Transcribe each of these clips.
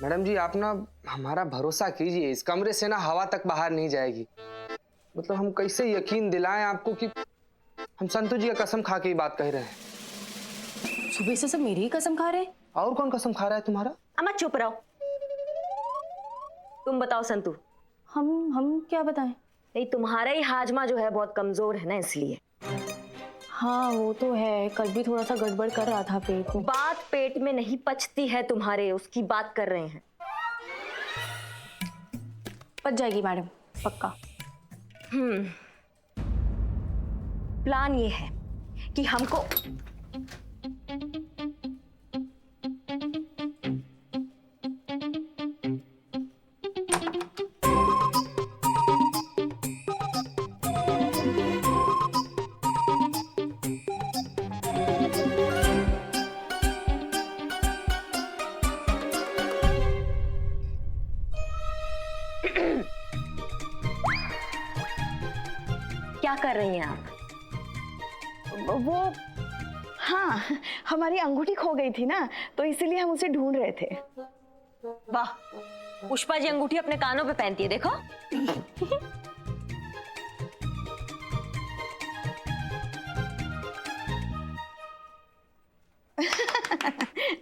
Madam जी आप ना हमारा भरोसा कीजिए, इस कमरे से ना हवा तक बाहर नहीं जाएगी। मतलब हम कैसे यकीन दिलाएं आपको कि हम संतू जी का कसम खा के ये बात कह रहे हैं। सुबह से सब मेरी ही कसम खा रहे। और कौन कसम खा रहा है तुम्हारा? अम्मा चुप रहो। तुम बताओ संतू। हम क्या बताएं? नहीं, तुम्हारा ही हाजमा जो है बहुत कमजोर है ना, इसलिए। हाँ वो तो है, कल भी थोड़ा सा गड़बड़ कर रहा था पेट में। बात पेट में नहीं पचती है तुम्हारे, उसकी बात कर रहे हैं। पच जाएगी मैडम, पक्का। प्लान ये है कि हमको क्या कर रही हैं आप? वो हाँ, हमारी अंगूठी खो गई थी ना, तो इसीलिए हम उसे ढूंढ रहे थे। वाह, पुष्पा जी अंगूठी अपने कानों पे पहनती है, देखो।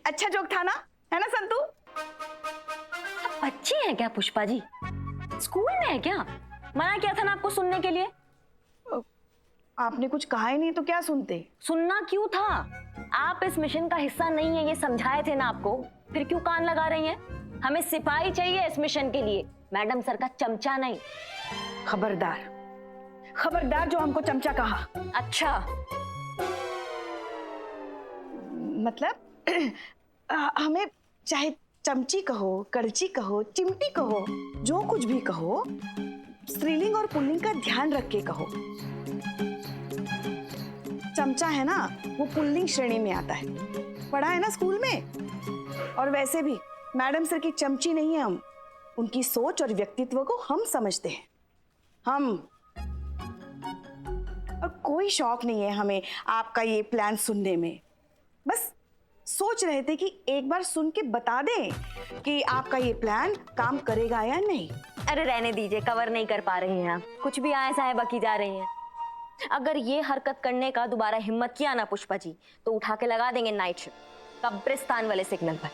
अच्छा जोक था ना, है ना संतू? अच्छी है क्या पुष्पा जी? स्कूल में है क्या? मना किया था ना आपको सुनने के लिए। आपने कुछ कहा ही नहीं तो क्या सुनते? सुनना क्यों था? आप इस मिशन का हिस्सा नहीं है, ये समझाए थे ना आपको, फिर क्यों कान लगा रही हैं? हमें सिपाही चाहिए इस मिशन के लिए, मैडम सर का चमचा नहीं। खबरदार, खबरदार जो हमको चमचा कहा। अच्छा, मतलब हमें चाहे चमची कहो, करची कहो, चिमटी कहो, जो कुछ भी कहो, स्त्रीलिंग और पुल्लिंग का ध्यान रख के कहो। चमचा है ना, वो पुल्लिंग श्रेणी में आता है, पढ़ा है ना स्कूल में। और वैसे भी मैडम सर की चमची नहीं है हम, उनकी सोच और व्यक्तित्व को हम समझते हैं। हम और कोई शौक नहीं है हमें आपका ये प्लान सुनने में, बस सोच रहे थे कि एक बार सुन के बता दें कि आपका ये प्लान काम करेगा या नहीं। अरे रहने दीजिए, कवर नहीं कर पा रही हैं आप, कुछ भी आए साए बकी जा रही हैं। अगर ये हरकत करने का दोबारा हिम्मत किया ना पुष्पा जी, तो उठा के लगा देंगे नाइट शिफ्ट कब्रिस्तान वाले सिग्नल पर।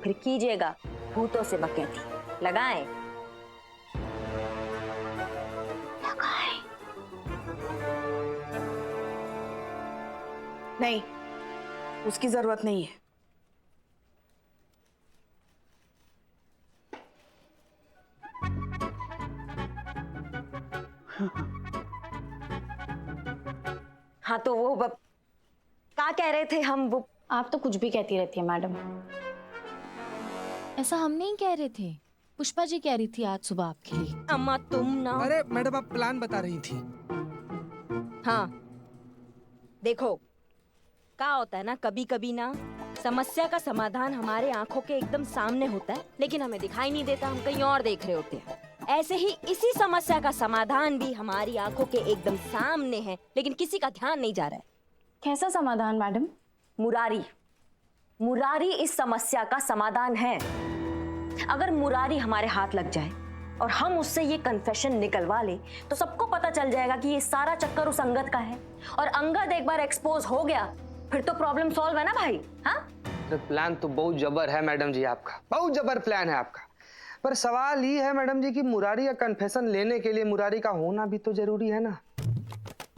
फिर कीजिएगा भूतों से बकैती। लगाएं? लगाएं। नहीं, उसकी जरूरत नहीं है। हाँ तो वो क्या कह रहे थे हम? वो आप तो कुछ भी कहती रहती है मैडम। ऐसा हम नहीं कह रहे थे, पुष्पा जी कह रही थी आज सुबह आपके लिए। अम्मा तुम ना। अरे मैडम आप प्लान बता रही थी। हाँ देखो, क्या होता है ना, कभी कभी ना समस्या का समाधान हमारे आंखों के एकदम सामने होता है, लेकिन हमें दिखाई नहीं देता, हम कहीं और देख रहे होते हैं। ऐसे ही इसी समस्या का समाधान भी हमारी आंखों के एकदम सामने है, लेकिन किसी का ध्यान नहीं जा रहा है। कैसा समाधान मैडम? मुरारी, मुरारी इस समस्या का समाधान है। अगर मुरारी हमारे हाथ लग जाए और हम उससे ये कन्फेशन निकलवा ले, तो सबको पता चल जाएगा कि ये सारा चक्कर उस अंगद का है। और अंगद एक बार एक्सपोज हो गया, फिर तो प्रॉब्लम सॉल्व है ना भाई। हाँ, तो प्लान तो बहुत जबर है मैडम जी आपका, बहुत जबर प्लान है आपका। पर सवाल ये है मैडम जी कि मुरारी का कन्फेशन लेने के लिए मुरारी का होना भी तो जरूरी है ना।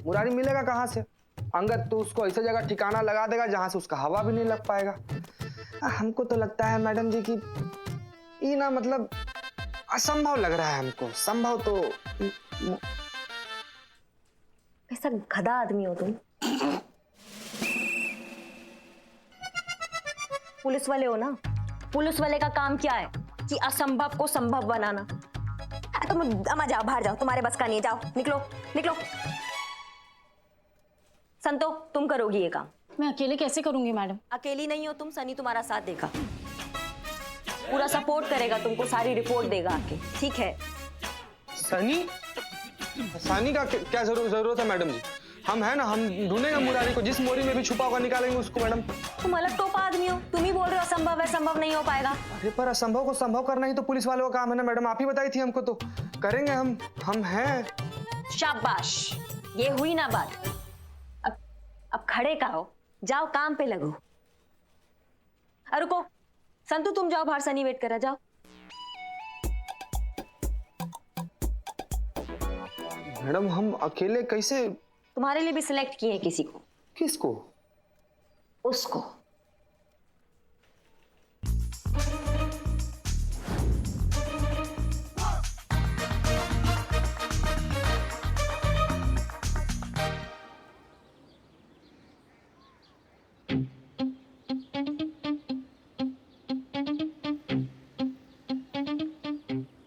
मुरारी मिलेगा कहाँ से? अंगद तो उसको ऐसे जगह ठिकाना लगा देगा जहां से उसका हवा भी नहीं लग पाएगा। हमको तो लगता है मैडम जी कि ये ना मतलब असंभव लग रहा है हमको। संभव तो कैसा गधा आदमी हो तुम। पुलिस वाले हो ना, पुलिस वाले का काम क्या है कि असंभव को संभव बनाना। तुम अम्मा जाओ, बाहर जाओ, तुम्हारे बस का नहीं, जाओ, निकलो निकलो। संतो तुम करोगी ये काम। मैं अकेले कैसे करूंगी मैडम? अकेली नहीं हो तुम, सनी तुम्हारा साथ देगा, पूरा सपोर्ट करेगा तुमको, सारी रिपोर्ट देगा आके, ठीक है? सनी? सनी का क्या जरूरत है मैडम जी? हम है ना, हम ढूंढेंगे मुरारी को, जिस मोरी में भी छुपा होगा निकालेंगे उसको मैडम। तुम अलग टोपा आदमी हो, तुम ही बोल रहे हो असंभव है, संभव नहीं हो पाएगा। अरे पर असंभव को संभव करना ही तो पुलिस वालों का काम है ना मैडम, आप ही बताई थी हमको, तो करेंगे हम हैं। शाबाश, ये हुई ना बात। अब खड़े का हो, जाओ काम पे लगो। अरे रुको संतू, तुम जाओ बाहर, सनी वेट कर रहा, जाओ। मैडम हम अकेले कैसे? तुम्हारे लिए भी सिलेक्ट किए हैं किसी को। किसको? उसको।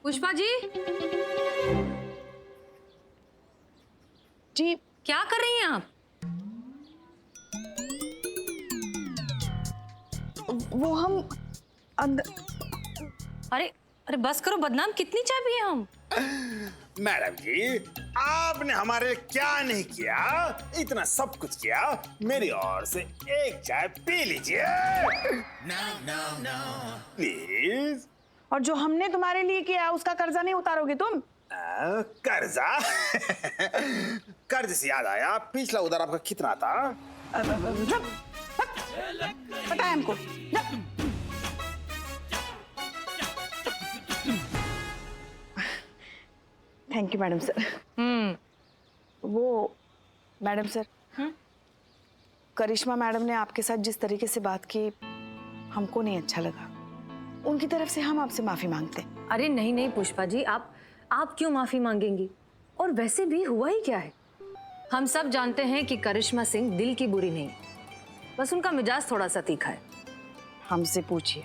पुष्पा जी, जी क्या कर रही हैं आप? वो हम अंदर। अरे अरे बस करो, बदनाम कितनी चाय पिए हम? मैडम जी, आपने हमारे क्या नहीं किया, इतना सब कुछ किया। मेरी ओर से एक चाय पी लीजिए प्लीज। और जो हमने तुम्हारे लिए किया उसका कर्जा नहीं उतारोगे तुम? कर्जा? कर्ज से याद आया, पिछला उधार आपका कितना था? पता है हमको। Thank you madam sir. वो मैडम सर, करिश्मा मैडम ने आपके साथ जिस तरीके से बात की हमको नहीं अच्छा लगा। उनकी तरफ से हम आपसे माफी मांगते हैं। अरे नहीं नहीं पुष्पा जी, आप क्यों माफी मांगेंगी? और वैसे भी हुआ ही क्या है? हम सब जानते हैं कि करिश्मा सिंह दिल की बुरी नहीं, बस उनका मिजाज थोड़ा सा तीखा है। हमसे पूछिए।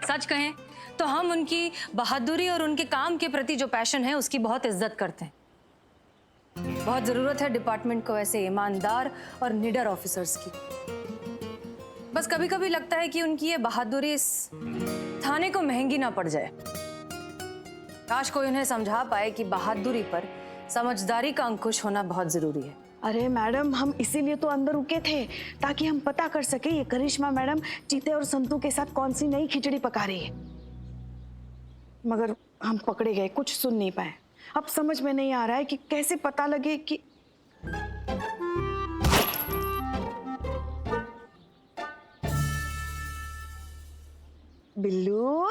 सच कहें तो हम उनकी बहादुरी और उनके काम के प्रति जो पैशन है उसकी बहुत इज्जत करते हैं। बहुत जरूरत है डिपार्टमेंट को ऐसे ईमानदार और निडर ऑफिसर्स की। बस कभी कभी लगता है कि उनकी ये बहादुरी इस थाने को महंगी ना पड़ जाए। काश कोई उन्हें समझा पाए कि बहादुरी पर समझदारी का अंकुश होना बहुत जरूरी है। अरे मैडम, हम इसीलिए तो अंदर रुके थे ताकि हम पता कर सके ये करिश्मा मैडम चीते और संतू के साथ कौन सी नई खिचड़ी पका रही है। मगर हम पकड़े गए, कुछ सुन नहीं पाए। अब समझ में नहीं आ रहा है कि कैसे पता लगे कि बिल्लू,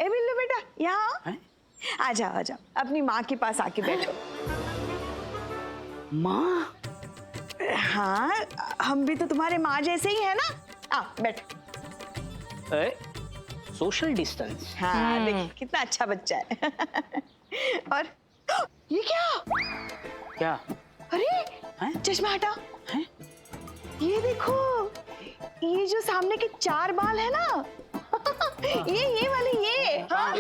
ए बिल्लू बेटा, यहाँ आ जाओ, आ जाओ, अपनी माँ के पास आके बैठो। माँ? हाँ, हम भी तो तुम्हारे माँ जैसे ही है ना। आ बैठो। Social distance. हाँ देखिए कितना अच्छा बच्चा है। और ये क्या? अरे चश्मा हटा। ये देखो, ये जो सामने के 4 बाल है ना, ये वाले, ये हाँ।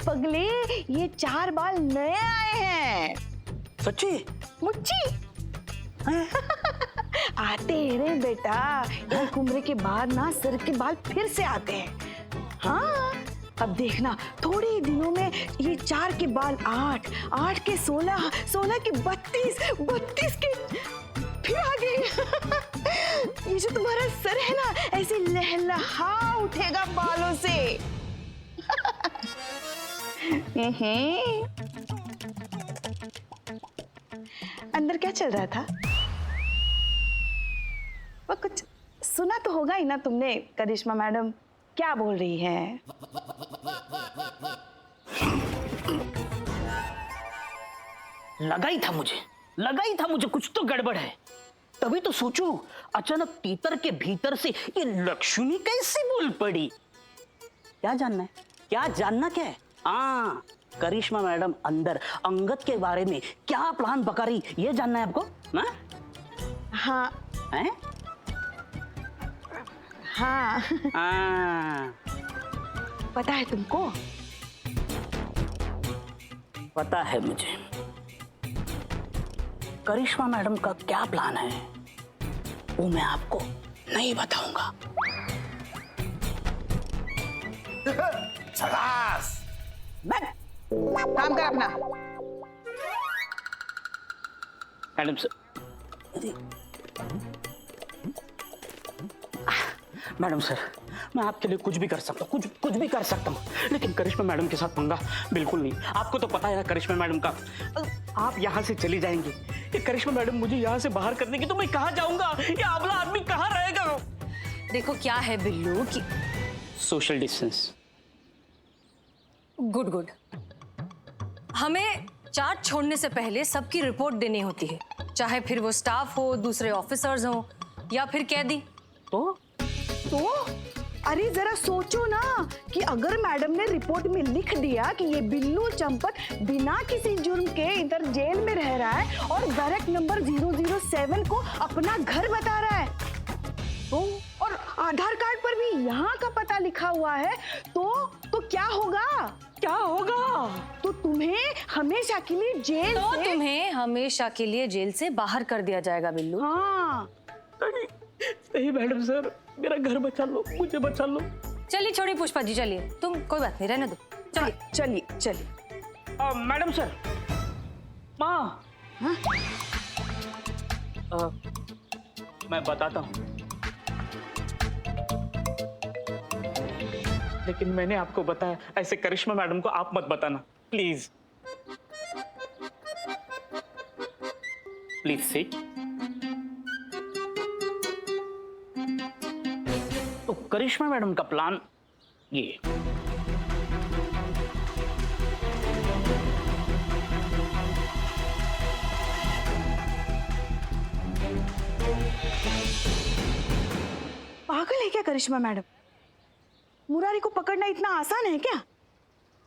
पगले, ये 4 बाल नए आए हैं। सच्ची? मुच्ची आते हैं रे बेटा, एक उम्र के बाद ना सिर के बाल फिर से आते हैं। हाँ, अब देखना थोड़े ही दिनों में ये 4 के बाल 8, 8 के 16, 16 के 32, 32 के फिर आ गए। ये जो तुम्हारा सर है ना, ऐसे लहलहा उठेगा बालों से। अंदर क्या चल रहा था? वो कुछ सुना तो होगा ही ना तुमने, करिश्मा मैडम क्या बोल रही हैं? लगा ही था मुझे कुछ तो गड़बड़ है। तभी तो सोचूं, अचानक तीतर के भीतर से ये लक्ष्मी कैसे बोल पड़ी। क्या जानना क्या है? हाँ, करिश्मा मैडम अंदर अंगद के बारे में क्या प्लान पका रही, ये जानना है आपको? हाँ हैं? हाँ। पता है तुमको? पता है मुझे। करिश्मा मैडम का क्या प्लान है वो मैं आपको नहीं बताऊंगा। झकास। बैठ, काम कर अपना। मैडम सर, मैडम सर, मैं आपके लिए कुछ भी कर सकता हूँ, कुछ भी कर सकता हूँ, लेकिन करिश्मा मैडम के साथ पंगा बिल्कुल नहीं। आपको तो पता है ना करिश्मा मैडम का। आप यहाँ से चली जाएंगी, ये करिश्मा मैडम मुझे यहाँ से बाहर कर देंगी तो मैं कहाँ जाऊंगा? ये अबला आदमी कहाँ रहेगा? देखो क्या है बिल्लू कि सोशल डिस्टेंस। Good good. हमें चार्ज छोड़ने से पहले सबकी रिपोर्ट देनी होती है, चाहे फिर वो स्टाफ हो, दूसरे ऑफिसर्स हो या फिर कैदी। तो अरे जरा सोचो ना कि अगर मैडम ने रिपोर्ट में लिख दिया कि ये बिल्लू चंपत बिना किसी जुर्म के इधर जेल में रह रहा है और बैरक नंबर 007 को अपना घर बता रहा है, तो और आधार कार्ड पर भी यहाँ का पता लिखा हुआ है, तो क्या होगा? क्या होगा? तो तुम्हें हमेशा के लिए जेल तो से... तुम्हें हमेशा के लिए जेल से बाहर कर दिया जाएगा बिल्लू। हाँ नहीं मैडम सर, मेरा घर बचा लो, मुझे बचा लो। चलिए छोड़िए पुष्पा जी, चलिए, तुम कोई बात नहीं, रहने दो, चलिए। चलिए। मैडम सर, माँ, मैं बताता हूँ, लेकिन मैंने आपको बताया, ऐसे करिश्मा मैडम को आप मत बताना, प्लीज प्लीज सिट। तो करिश्मा मैडम का प्लान ये, पागल है क्या करिश्मा मैडम? मुरारी को पकड़ना इतना आसान है क्या?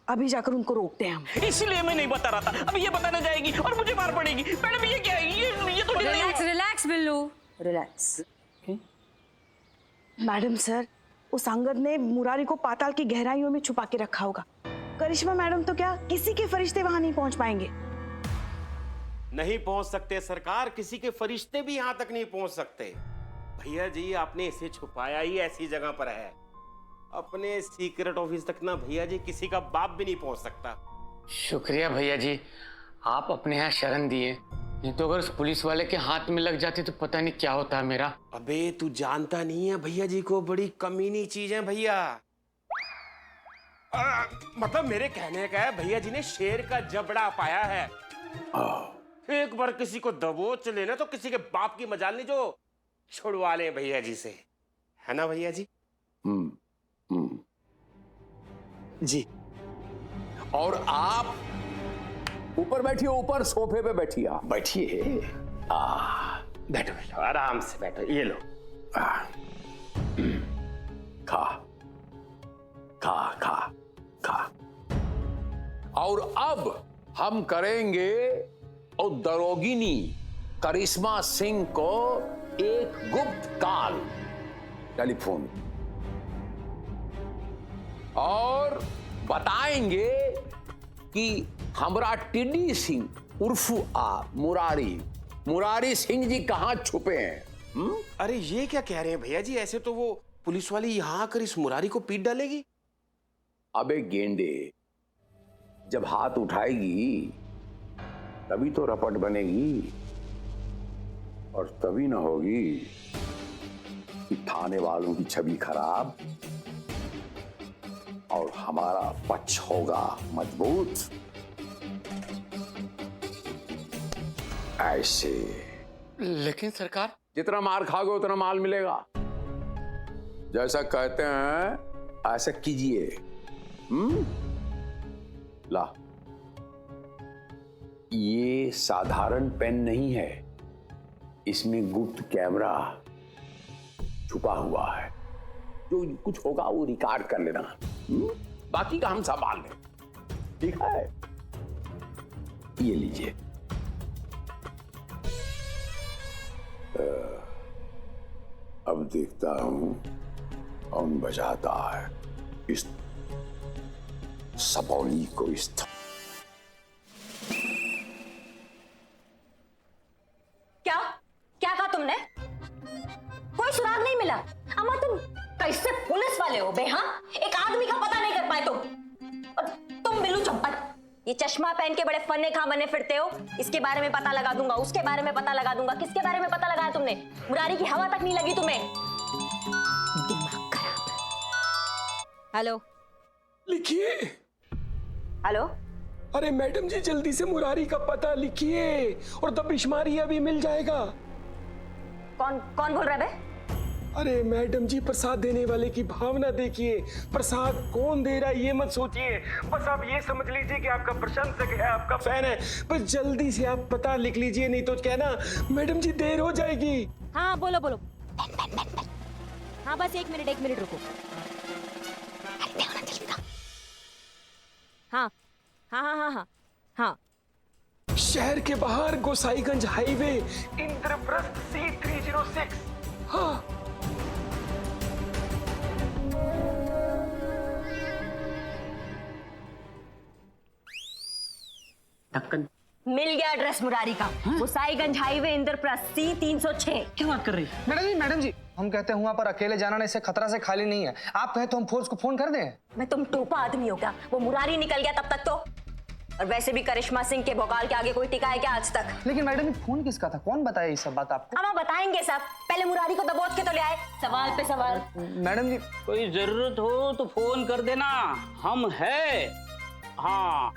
अभी जाकर उनको रोकते हैं हम। इसलिए मैं नहीं बता रहा था, अभी ये बताने जाएगी और मुझे मार पड़ेगी। मैडम ये क्या है? ये तो relax relax Billu, relax. Madam sir, उस अंगद ने मुरारी को पाताल की गहराइयों में छुपा के रखा होगा। करिश्मा मैडम तो क्या किसी के फरिश्ते वहां नहीं पहुंच पाएंगे। नहीं पहुंच सकते सरकार, किसी के फरिश्ते भी यहाँ तक नहीं पहुंच सकते। भैया जी, आपने इसे छुपाया ही ऐसी जगह पर है, अपने सीक्रेट ऑफिस तक ना भैया जी किसी का बाप भी नहीं पहुंच सकता। शुक्रिया भैया जी, आप अपने यहाँ शरण दिए, नहीं तो अगर उस पुलिस वाले के हाथ में लग जाती तो पता नहीं क्या होता मेरा। अबे तू जानता नहीं है भैया जी को, बड़ी कमीनी चीज है भैया। मतलब मेरे कहने का है, भैया जी ने शेर का जबड़ा पाया है। एक बार किसी को दबोच लेना तो किसी के बाप की मजाल नहीं जो छुड़वा ले भैया जी से, है ना भैया जी? जी। और आप ऊपर बैठिए, ऊपर सोफे पे बैठिए, आप बैठिए। बैठो बैठो, आराम से बैठो, ये लो। खा खा खा खा। और अब हम करेंगे और दरोगिनी करिश्मा सिंह को एक गुप्त कॉल, टेलीफोन, और बताएंगे कि हमरा टिड्डी सिंह उर्फ मुरारी सिंह जी कहां छुपे हैं। अरे ये क्या कह रहे हैं भैया जी? ऐसे तो वो पुलिस वाली यहाँ आकर इस मुरारी को पीट डालेगी। अबे गेंडे, जब हाथ उठाएगी तभी तो रपट बनेगी, और तभी ना होगी कि थाने वालों की छवि खराब और हमारा पक्ष होगा मजबूत। ऐसे। लेकिन सरकार, जितना मार खाओगे उतना माल मिलेगा, जैसा कहते हैं ऐसा कीजिए। ला, ये साधारण पेन नहीं है, इसमें गुप्त कैमरा छुपा हुआ है, जो कुछ होगा वो रिकॉर्ड कर लेना। बाकी का हम संभाल लें, ठीक है? ये लीजिए। अब देखता हूं कौन बजाता है इस सबौली को। इस क्या कहा तुमने? कोई सुराग नहीं मिला? अम्मा तुम कैसे पुलिस वाले हो बे? हाँ, एक आदमी का पता नहीं और तुम बिल्लू चंपट, ये चश्मा पहन के बड़े फन्ने खा बने फिरते हो। इसके बारे में पता लगा दूंगा, उसके बारे में पता लगा दूंगा। किसके बारे में पता लगाया तुमने? मुरारी की हवा तक नहीं लगी तुम्हें। दिमाग खराब। हेलो, लिखिए। हेलो। अरे मैडम जी जल्दी से मुरारी का पता लिखिए और दबिशमारी अभी मिल जाएगा। कौन कौन बोल रहा है बे? अरे मैडम जी प्रसाद देने वाले की भावना देखिए। प्रसाद कौन दे रहा है ये मत सोचिए, बस आप ये समझ लीजिए कि आपका प्रशंसक है, आपका फैन है। बस जल्दी से आप पता लिख लीजिए, नहीं तो क्या ना मैडम जी देर हो जाएगी। हाँ बोलो बोलो। हाँ बस एक मिनट रुको। हाँ हाँ हाँ हाँ हाँ हाँ। शहर के बाहर गोसाईगंज हाईवे, इंद्रप्रस्थ C306। हाँ ढक्कन मिल गया एड्रेस मुरारी का। Gosainganj highway, Indraprastha, C306। क्या बात कर रही? मैडम जी हम कहते हैं वहाँ पर अकेले जाना नहीं, इससे खतरा से खाली नहीं है। आप कहे तो हम फोर्स को फोन कर दें। मैं तुम टोपा आदमी हो क्या? वो मुरारी निकल गया तब तक तो। और वैसे भी करिश्मा सिंह के भोकाल के आगे कोई टिका है क्या आज तक? लेकिन मैडम जी फोन किसका था, कौन बताया ये सब बात आपको? हम बताएंगे सब, पहले मुरारी को दबोच के तो ले आए। सवाल पे सवाल। मैडम जी कोई जरूरत हो तो फोन कर देना, हम है। हाँ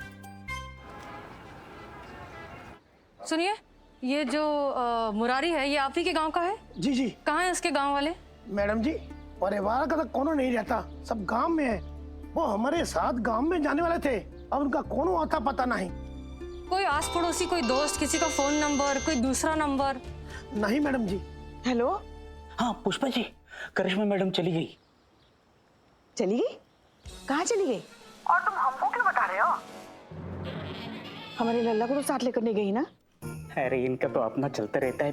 सुनिए, ये जो मुरारी है ये आप ही के गांव का है? जी जी। कहाँ है इसके गांव वाले? मैडम जी परिवार का तो कोनो नहीं रहता, सब गांव में है। वो हमारे साथ गांव में जाने वाले थे, अब उनका कोनो आता पता नहीं। कोई आस पड़ोसी, कोई दोस्त, किसी का फोन नंबर, कोई दूसरा नंबर? नहीं मैडम जी। हेलो। हाँ पुष्पा जी, करिश्मा मैडम चली गई। चली गई? कहाँ चली गई? और तुम हमको क्यों बता रहे हो? हमारे लल्ला को तो साथ लेकर नहीं गई ना? अरे इनका तो अपना चलता रहता है।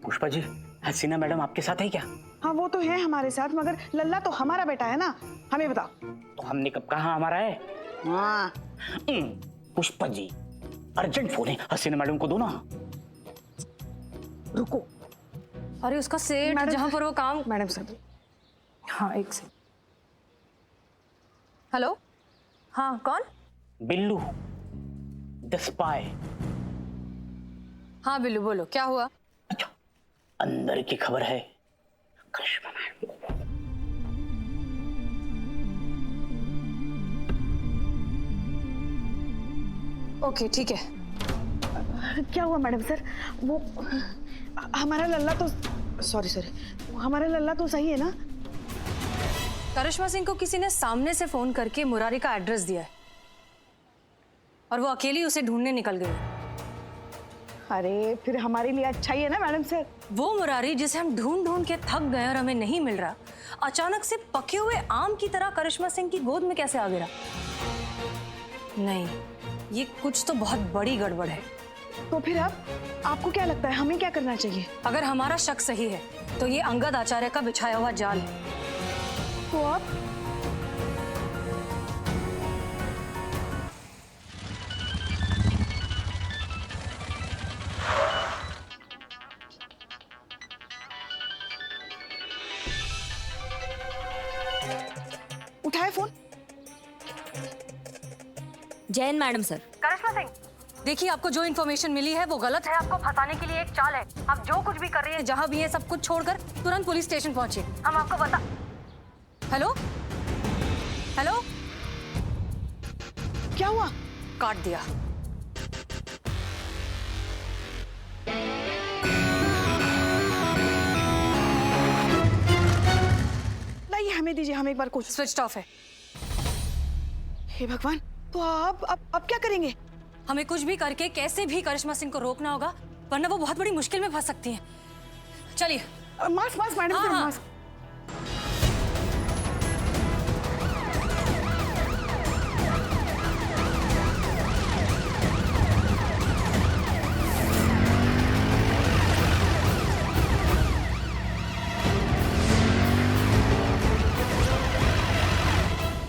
पुष्पा जी, हसीना मैडम आपके साथ है क्या? हाँ वो तो है हमारे साथ, मगर लल्ला तो हमारा बेटा है ना, हमें बताओ। तो हमने कब कहा हमारा है? हाँ। पुष्पा जी अर्जेंट फोन है, हसीना मैडम को दो ना। रुको। अरे उसका सेठ जहाँ पर वो काम। Madam sir. हाँ एक सेकंड। हेलो। हाँ कौन? Billu the spy. हाँ बिल्लू बोलो, क्या हुआ? अच्छा, अंदर की खबर है। करिश्मा मैडम ओके ठीक है। क्या हुआ मैडम सर? वो हमारा लल्ला तो सॉरी हमारा लल्ला तो सही है ना? करिश्मा सिंह को किसी ने सामने से फोन करके मुरारी का एड्रेस दिया है और वो अकेली उसे ढूंढने निकल गई। अरे फिर हमारे लिए अच्छा ही है ना मैडम सर। वो मुरारी जिसे हम ढूंढ ढूंढ के थक गए और हमें नहीं मिल रहा, अचानक से पके हुए आम की तरह करिश्मा सिंह की गोद में कैसे आ गिरा? नहीं, ये कुछ तो बहुत बड़ी गड़बड़ है। तो फिर अब आपको क्या लगता है हमें क्या करना चाहिए? अगर हमारा शक सही है तो ये अंगद आचार्य का बिछाया हुआ जाल है। तो आप उठाए phone. Jain madam sir. Karishma Singh, देखिए आपको जो इन्फॉर्मेशन मिली है वो गलत है। आपको फंसाने के लिए एक चाल है। आप जो कुछ भी कर रही है, जहाँ भी है, सब कुछ छोड़कर तुरंत पुलिस स्टेशन पहुंचिए। हम आपको बता। Hello hello. क्या हुआ? काट दिया। लाइए हमें दीजिए, हम एक बार कोशिश। स्विच ऑफ है। हे भगवान, तो अब क्या करेंगे? हमें कुछ भी करके कैसे भी करिश्मा सिंह को रोकना होगा, वरना वो बहुत बड़ी मुश्किल में फंस सकती हैं। चलिए। Mask madam sir, mask.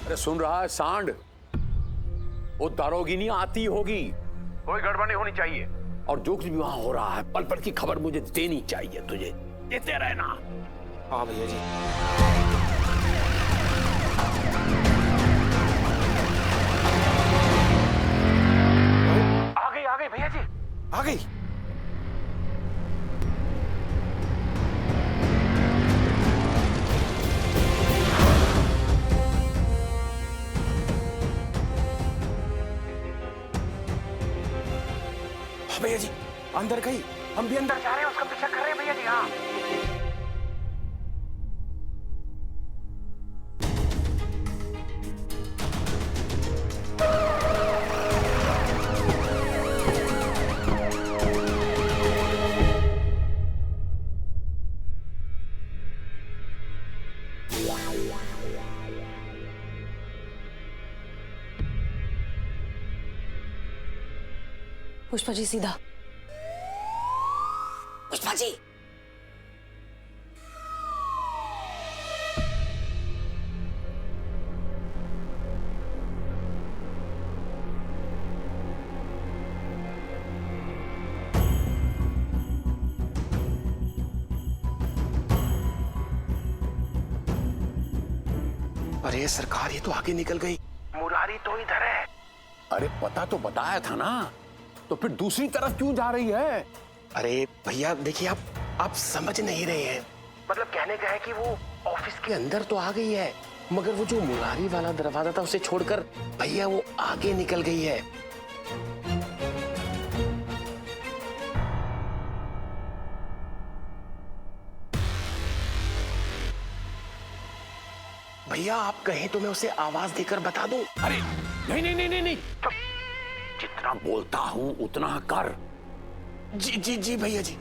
अरे सुन रहा है सांड? वो दारोगिनी आती होगी, कोई गड़बड़ नहीं होनी चाहिए। और जो कुछ भी वहां हो रहा है पल पल की खबर मुझे देनी चाहिए, तुझे देते रहना। हाँ भैया जी। भैया जी अंदर गई, हम भी अंदर जा रहे हैं, उसका पीछा कर रहे हैं भैया जी। हाँ पुष्पा जी सीधा। पुष्पा जी अरे सरकार, ये तो आगे निकल गई, मुरारी तो इधर है। अरे पता तो बताया था ना, तो फिर दूसरी तरफ क्यों जा रही है? अरे भैया देखिए, आप समझ नहीं रहे हैं। मतलब कहने का है कि वो ऑफिस के अंदर तो आ गई है, मगर वो जो मुरारी वाला दरवाजा था उसे छोड़कर भैया वो आगे निकल गई है। भैया आप कहें तो मैं उसे आवाज देकर बता दूं। अरे नहीं नहीं नहीं नहीं नहीं, जितना बोलता हूं उतना कर। जी जी जी भैया जी।